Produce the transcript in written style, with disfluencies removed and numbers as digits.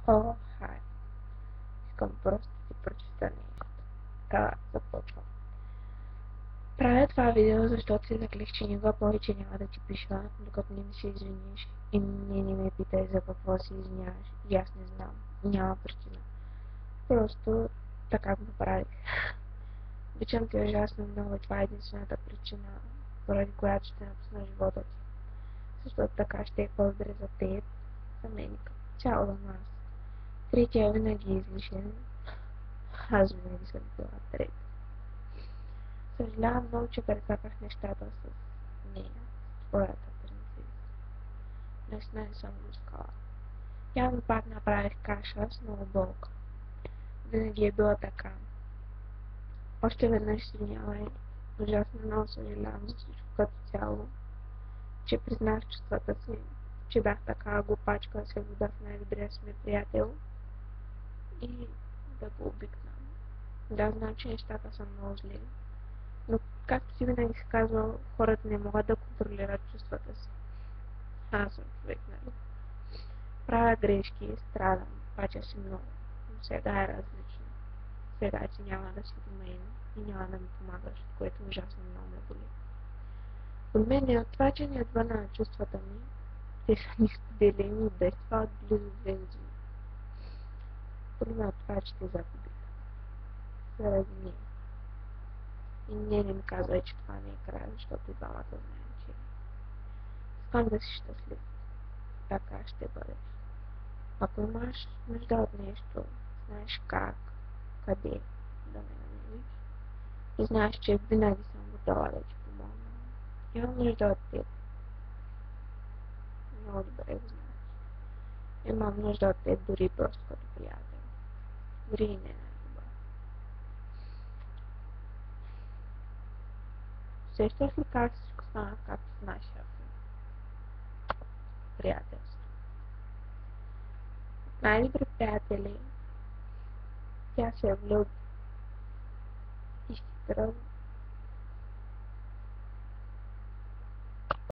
О, хай, искам просто да ти прочета нещо. Така започвам. Правя това видео, защото си заклех, че никога повече няма да ти пиша, докато не ми се извиниш и не ме питай за какво се извиняваш. И аз не знам. Няма причина. Просто така го направих. Обичам ти ужасно много и това е единствената причина, поради която ще напусна живота ти. Защото така ще е по-добре за теб, за мен и като цяло за нас. Третия винаги е излишен. Аз винаги съм била трета. Съжалявам много, че прекарах нещата с нея, с твоята принцеса. Наистина не съм го искала. Явно пак направих каша с много болка. Винаги е била така. Още веднъж извинявай. Ужасно много съжалявам за всичко като цяло, че признах чувствата си, че бях така глупачка да се влюбя в най-добрия си ми приятел и да го обикна. Да, знам, че нещата са много зли, но както си винаги си казвал, хората не могат да контролират чувствата си. Аз съм човек, нали? Правя грешки, страдам, пача си много, но сега е различно. Сега ти няма да си до мен и няма да ми помагаш, което ужасно много ме боли. От мен е от това, че не отвъна на чувствата ми, те са ни споделени без това от близо 2 години. Боли ме от това, че те загубих. Заради нея. И не ми казвай, че това не е край, защото и двамата знаем, че искам да си щастлив. Така ще бъдеш. Ако имаш нужда от нещо, знаеш как, къде да ме намериш. И знаеш, че винаги съм готова да ти помогна. Имам нужда от теб. Много добре го знаеш. Имам нужда от теб дори просто като приятел. Дори и не най-добър. Сещаш ли как всичко стана както в нашия филм? Приятелство. От най-добри приятели тя се е влюбила и си тръгна